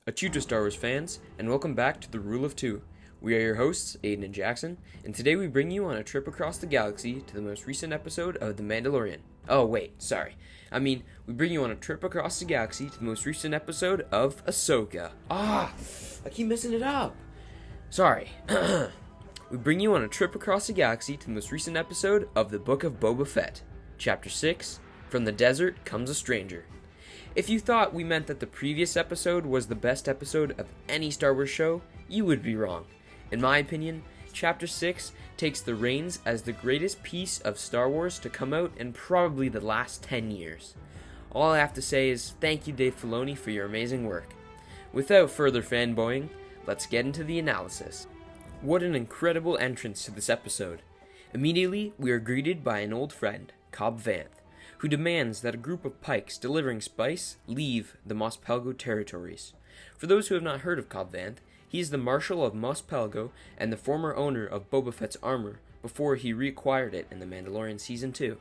Achuta Star Wars fans, and welcome back to The Rule of Two. We are your hosts, Aiden and Jackson, and today we bring you on a trip across the galaxy to the most recent episode of The Mandalorian. We bring you on a trip across the galaxy to the most recent episode of Ahsoka. I keep messing it up. Sorry. We bring you on a trip across the galaxy to the most recent episode of the Book of Boba Fett. Chapter 6, From the Desert Comes a Stranger. If you thought we meant that the previous episode was the best episode of any Star Wars show, you would be wrong. In my opinion, Chapter 6 takes the reins as the greatest piece of Star Wars to come out in probably the last 10 years. All I have to say is thank you, Dave Filoni, for your amazing work. Without further fanboying, let's get into the analysis. What an incredible entrance to this episode. Immediately, we are greeted by an old friend, Cobb Vanth, who demands that a group of pikes delivering spice leave the Mos Pelgo territories. For those who have not heard of Cobb Vanth, he is the Marshal of Mos Pelgo and the former owner of Boba Fett's armor before he reacquired it in The Mandalorian Season 2.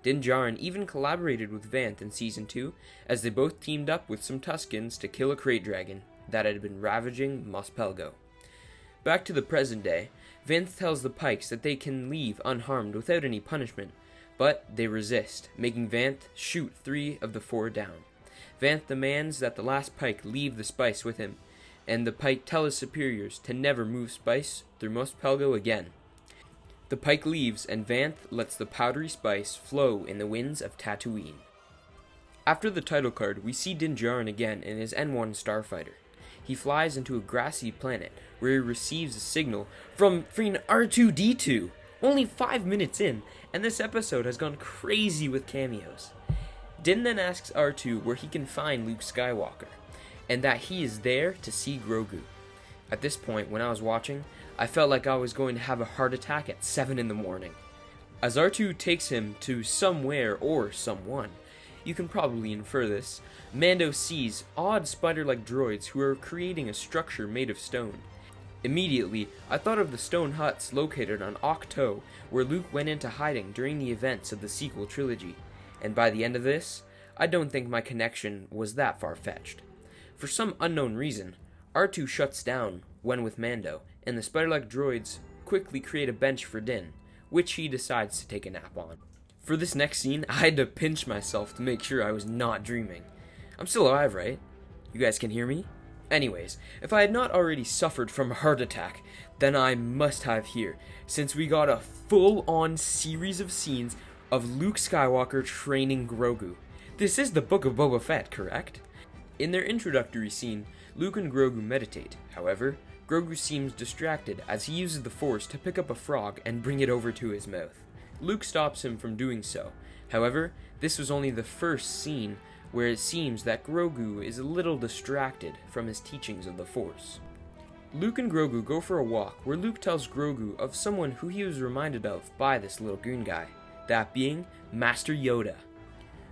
Din Djarin even collaborated with Vanth in Season 2 as they both teamed up with some Tuskens to kill a krayt dragon that had been ravaging Mos Pelgo. Back to the present day, Vanth tells the pikes that they can leave unharmed without any punishment, but they resist, making Vanth shoot 3 of the 4 down. Vanth demands that the last pike leave the spice with him, and the pike tell his superiors to never move spice through Mos Pelgo again. The pike leaves, and Vanth lets the powdery spice flow in the winds of Tatooine. After the title card, we see Din Djarin again in his N1 starfighter. He flies into a grassy planet where he receives a signal from freaking R2-D2. Only 5 minutes in, and this episode has gone crazy with cameos. Din then asks R2 where he can find Luke Skywalker, and that he is there to see Grogu. At this point, when I was watching, I felt like I was going to have a heart attack at 7 in the morning. As R2 takes him to somewhere or someone, you can probably infer this, Mando sees odd spider-like droids who are creating a structure made of stone. Immediately, I thought of the stone huts located on Ahch-To, where Luke went into hiding during the events of the sequel trilogy, and by the end of this, I don't think my connection was that far-fetched. For some unknown reason, R2 shuts down when with Mando, and the spider-like droids quickly create a bench for Din, which he decides to take a nap on. For this next scene, I had to pinch myself to make sure I was not dreaming. I'm still alive, right? You guys can hear me? Anyways, if I had not already suffered from a heart attack, then I must have here, since we got a full-on series of scenes of Luke Skywalker training Grogu. This is the Book of Boba Fett, correct? In their introductory scene, Luke and Grogu meditate. However, Grogu seems distracted as he uses the Force to pick up a frog and bring it over to his mouth. Luke stops him from doing so. However, this was only the first scene where it seems that Grogu is a little distracted from his teachings of the Force. Luke and Grogu go for a walk where Luke tells Grogu of someone who he was reminded of by this little goon guy, that being Master Yoda.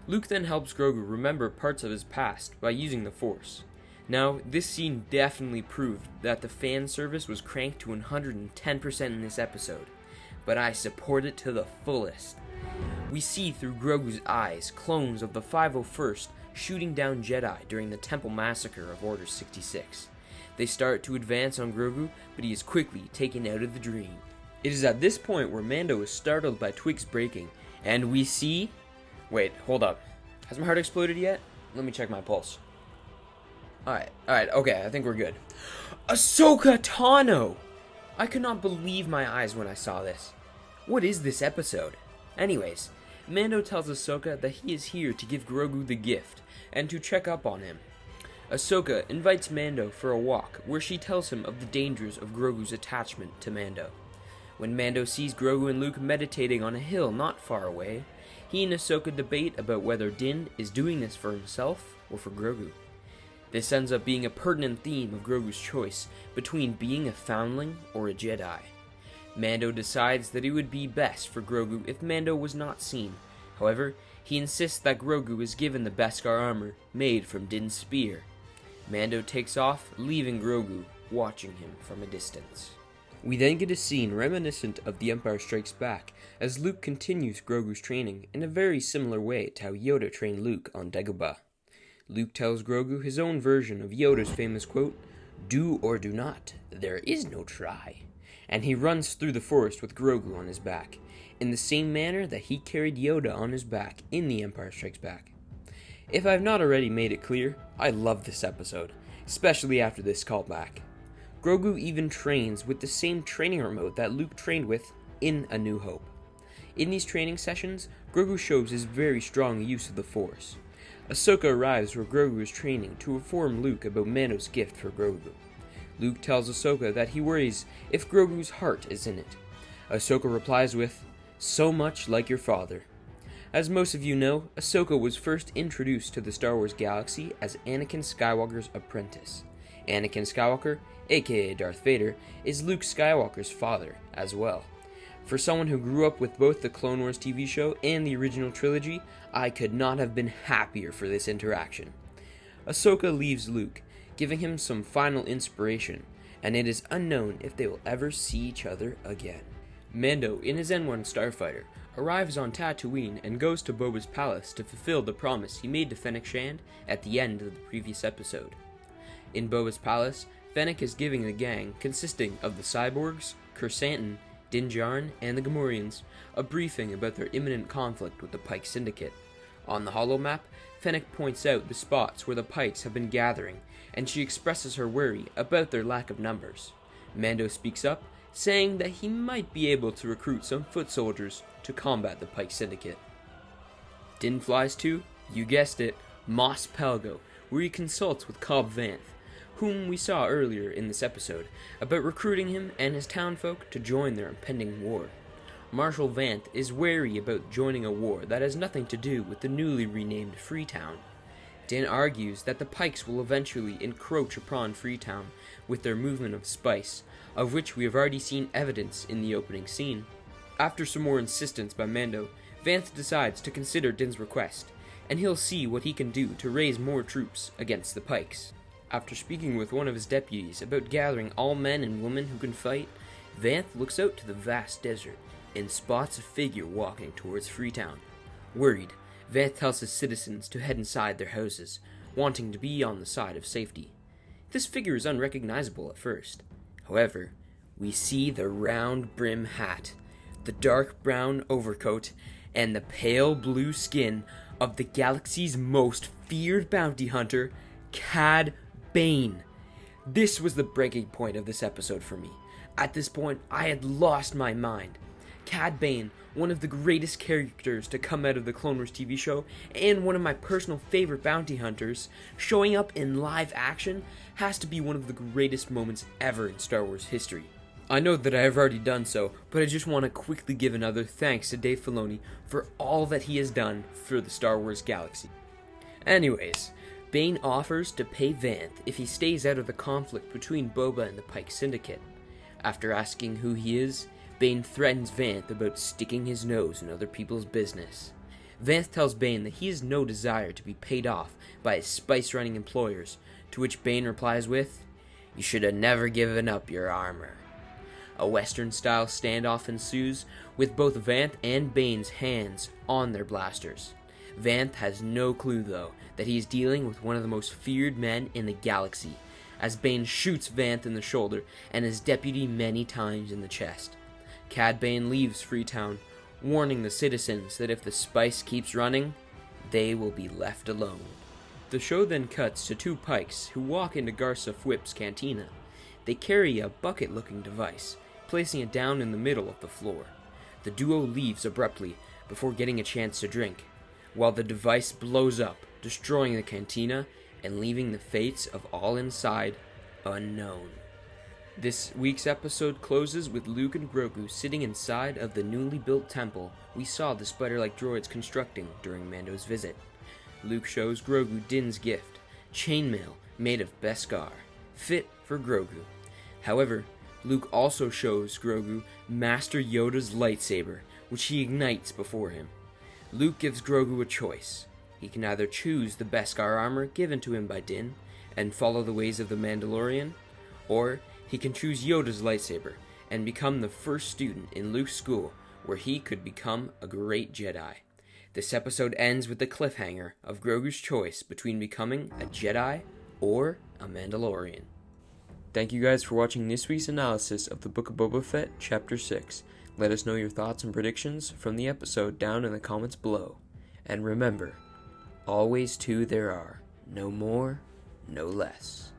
Luke then helps Grogu remember parts of his past by using the Force. Now, this scene definitely proved that the fan service was cranked to 110% in this episode, but I support it to the fullest. We see through Grogu's eyes clones of the 501st shooting down Jedi during the Temple Massacre of Order 66. They start to advance on Grogu, but he is quickly taken out of the dream. It is at this point where Mando is startled by twigs breaking, and we see... Wait, hold up. Has my heart exploded yet? Let me check my pulse. Alright, okay, I think we're good. Ahsoka Tano! I could not believe my eyes when I saw this. What is this episode? Anyways, Mando tells Ahsoka that he is here to give Grogu the gift, and to check up on him. Ahsoka invites Mando for a walk, where she tells him of the dangers of Grogu's attachment to Mando. When Mando sees Grogu and Luke meditating on a hill not far away, he and Ahsoka debate about whether Din is doing this for himself or for Grogu. This ends up being a pertinent theme of Grogu's choice between being a foundling or a Jedi. Mando decides that it would be best for Grogu if Mando was not seen. However, he insists that Grogu is given the Beskar armor made from Din's spear. Mando takes off, leaving Grogu watching him from a distance. We then get a scene reminiscent of The Empire Strikes Back, as Luke continues Grogu's training in a very similar way to how Yoda trained Luke on Dagobah. Luke tells Grogu his own version of Yoda's famous quote, "Do or do not, there is no try," and he runs through the forest with Grogu on his back, in the same manner that he carried Yoda on his back in The Empire Strikes Back. If I've not already made it clear, I love this episode, especially after this callback. Grogu even trains with the same training remote that Luke trained with in A New Hope. In these training sessions, Grogu shows his very strong use of the Force. Ahsoka arrives where Grogu is training to inform Luke about Mando's gift for Grogu. Luke tells Ahsoka that he worries if Grogu's heart is in it. Ahsoka replies with, "So much like your father." As most of you know, Ahsoka was first introduced to the Star Wars galaxy as Anakin Skywalker's apprentice. Anakin Skywalker, aka Darth Vader, is Luke Skywalker's father as well. For someone who grew up with both the Clone Wars TV show and the original trilogy, I could not have been happier for this interaction. Ahsoka leaves Luke, giving him some final inspiration, and it is unknown if they will ever see each other again. Mando, in his N1 starfighter, arrives on Tatooine and goes to Boba's palace to fulfill the promise he made to Fennec Shand at the end of the previous episode. In Boba's palace, Fennec is giving the gang, consisting of the cyborgs, Kersantin, Din Djarin, and the Gamorreans, a briefing about their imminent conflict with the Pike Syndicate. On the holomap, Fennec points out the spots where the Pikes have been gathering, and she expresses her worry about their lack of numbers. Mando speaks up, saying that he might be able to recruit some foot soldiers to combat the Pike Syndicate. Din flies to, you guessed it, Mos Pelgo, where he consults with Cobb Vanth, whom we saw earlier in this episode, about recruiting him and his townfolk to join their impending war. Marshal Vanth is wary about joining a war that has nothing to do with the newly renamed Freetown. Din argues that the Pikes will eventually encroach upon Freetown with their movement of spice, of which we have already seen evidence in the opening scene. After some more insistence by Mando, Vanth decides to consider Din's request, and he'll see what he can do to raise more troops against the Pikes. After speaking with one of his deputies about gathering all men and women who can fight, Vanth looks out to the vast desert and spots a figure walking towards Freetown. Worried, Vanth tells his citizens to head inside their houses, wanting to be on the side of safety. This figure is unrecognizable at first. However, we see the round brim hat, the dark brown overcoat, and the pale blue skin of the galaxy's most feared bounty hunter, Cad Bane. This was the breaking point of this episode for me. At this point, I had lost my mind. Cad Bane, one of the greatest characters to come out of the Clone Wars TV show, and one of my personal favorite bounty hunters, showing up in live action has to be one of the greatest moments ever in Star Wars history. I know that I have already done so, but I just want to quickly give another thanks to Dave Filoni for all that he has done for the Star Wars galaxy. Anyways, Bane offers to pay Vanth if he stays out of the conflict between Boba and the Pike Syndicate. After asking who he is, Bane threatens Vanth about sticking his nose in other people's business. Vanth tells Bane that he has no desire to be paid off by his spice-running employers, to which Bane replies with, "You should have never given up your armor." A Western-style standoff ensues, with both Vanth and Bane's hands on their blasters. Vanth has no clue, though, that he is dealing with one of the most feared men in the galaxy, as Bane shoots Vanth in the shoulder and his deputy many times in the chest. Cad Bane leaves Freetown, warning the citizens that if the spice keeps running, they will be left alone. The show then cuts to two Pikes who walk into Garsa Fwip's cantina. They carry a bucket-looking device, placing it down in the middle of the floor. The duo leaves abruptly before getting a chance to drink, while the device blows up, destroying the cantina and leaving the fates of all inside unknown. This week's episode closes with Luke and Grogu sitting inside of the newly built temple we saw the spider-like droids constructing during Mando's visit. Luke shows Grogu Din's gift, chainmail made of Beskar, fit for Grogu. However, Luke also shows Grogu Master Yoda's lightsaber, which he ignites before him. Luke gives Grogu a choice. He can either choose the Beskar armor given to him by Din and follow the ways of the Mandalorian, or he can choose Yoda's lightsaber and become the first student in Luke's school where he could become a great Jedi. This episode ends with the cliffhanger of Grogu's choice between becoming a Jedi or a Mandalorian. Thank you guys for watching this week's analysis of the Book of Boba Fett, Chapter 6. Let us know your thoughts and predictions from the episode down in the comments below. And remember, always two there are, no more, no less.